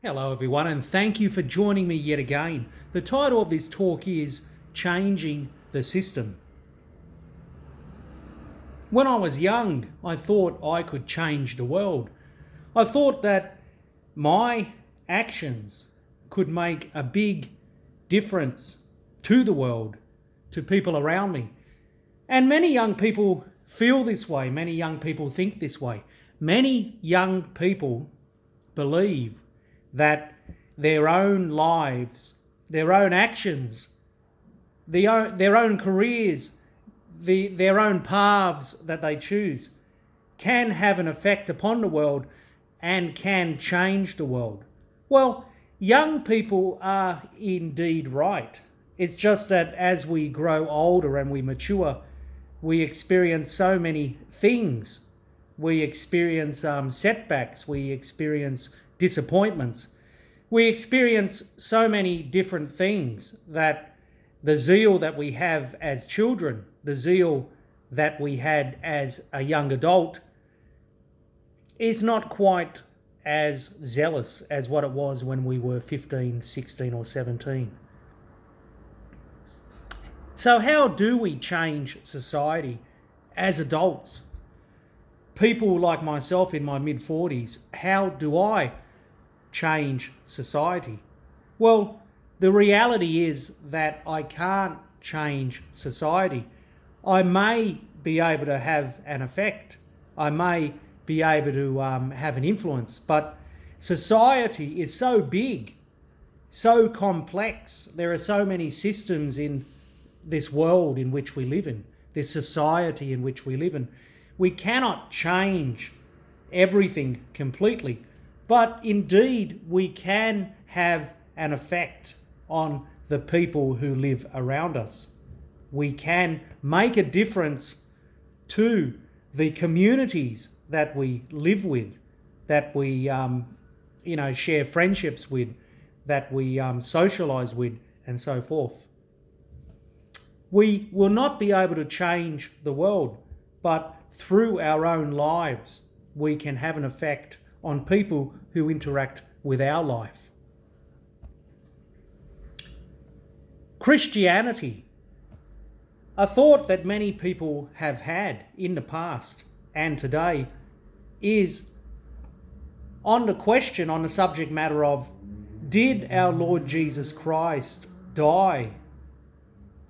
Hello everyone, and thank you for joining me yet again. The title of this talk is Changing the System. When I was young, I thought I could change the world. I thought that my actions could make a big difference to the world, to people around me. And many young people feel this way, many young people think this way. Many young people believe that their own lives, their own actions, their own careers, their own paths that they choose can have an effect upon the world and can change the world. Well, young people are indeed right. It's just that as we grow older and we mature, we experience so many things. We experience setbacks, we experience disappointments. We experience so many different things that the zeal that we have as children, the zeal that we had as a young adult, is not quite as zealous as what it was when we were 15, 16 or 17. So how do we change society as adults? People like myself in my mid-40s, how do I change society? Well, the reality is that I can't change society. I may be able to have an effect. I may be able to have an influence, but society is so big, so complex. There are so many systems in this world in which we live in, this society in which we live in. We cannot change everything completely, but indeed we can have an effect on the people who live around us. We can make a difference to the communities that we live with, that we share friendships with, that we socialise with, and so forth. We will not be able to change the world, but through our own lives, we can have an effect on people who interact with our life. Christianity, a thought that many people have had in the past and today, is on the question, on the subject matter of, did our Lord Jesus Christ die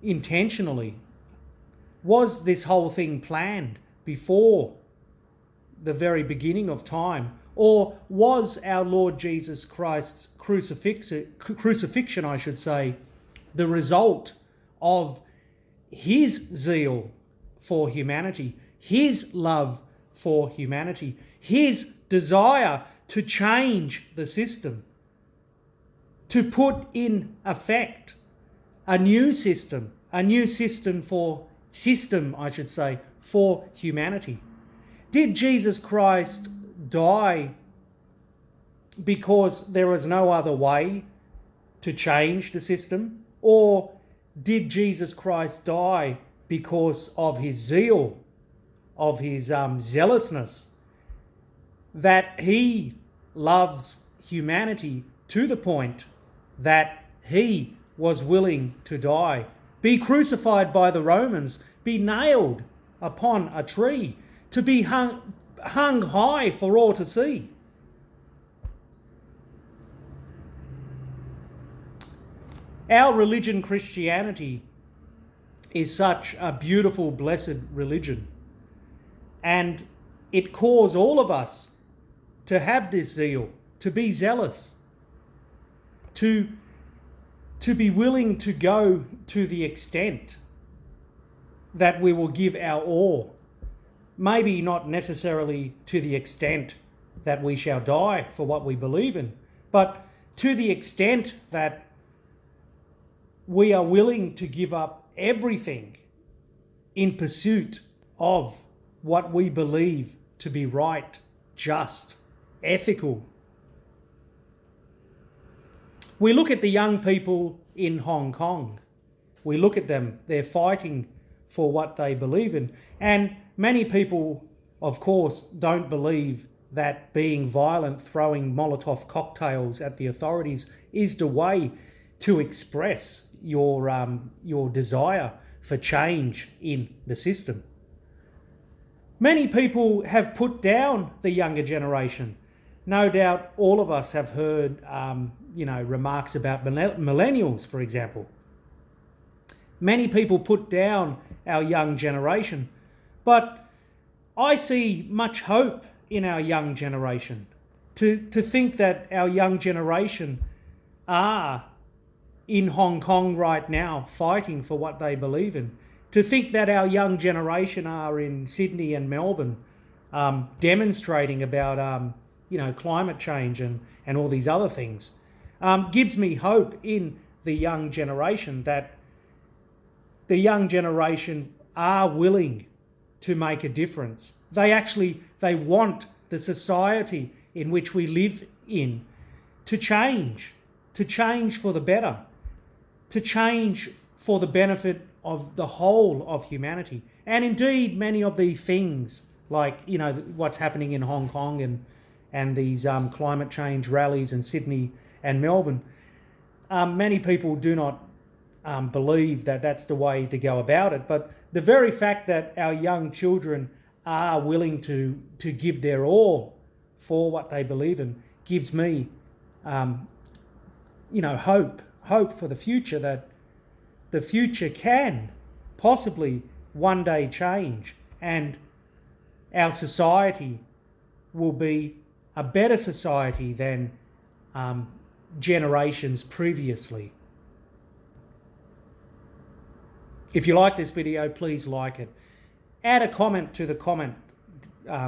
intentionally? Was this whole thing planned before the very beginning of time? Or was our Lord Jesus Christ's crucifixion, the result of his zeal for humanity, his love for humanity, his desire to change the system, to put in effect a new system for humanity? Did Jesus Christ die because there was no other way to change the system? Or did Jesus Christ die because of his zeal, of his zealousness, that he loves humanity to the point that he was willing to die, be crucified by the Romans, be nailed upon a tree, to be hung high for all to see? Our religion, Christianity, is such a beautiful, blessed religion. And it calls all of us to have this zeal, to be zealous, to be willing to go to the extent that we will give our all. Maybe not necessarily to the extent that we shall die for what we believe in, but to the extent that we are willing to give up everything in pursuit of what we believe to be right, just, ethical. We look at the young people in Hong Kong. We look at them, they're fighting for what they believe in. And many people, of course, don't believe that being violent, throwing Molotov cocktails at the authorities is the way to express your desire for change in the system. Many people have put down the younger generation. No doubt all of us have heard remarks about millennials, for example. Many people put down our young generation, but I see much hope in our young generation. To think that our young generation are in Hong Kong right now fighting for what they believe in. To think that our young generation are in Sydney and Melbourne demonstrating about climate change and all these other things gives me hope in the young generation, that the young generation are willing to make a difference. They want the society in which we live in to change for the better, to change for the benefit of the whole of humanity. And indeed, many of the things like, what's happening in Hong Kong and these climate change rallies in Sydney and Melbourne, many people do not believe that that's the way to go about it. But the very fact that our young children are willing to give their all for what they believe in gives me, hope for the future, that the future can possibly one day change and our society will be a better society than generations previously. If you like this video, please like it. Add a comment to the comment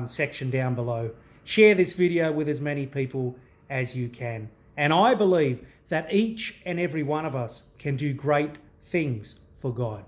section down below. Share this video with as many people as you can. And I believe that each and every one of us can do great things for God.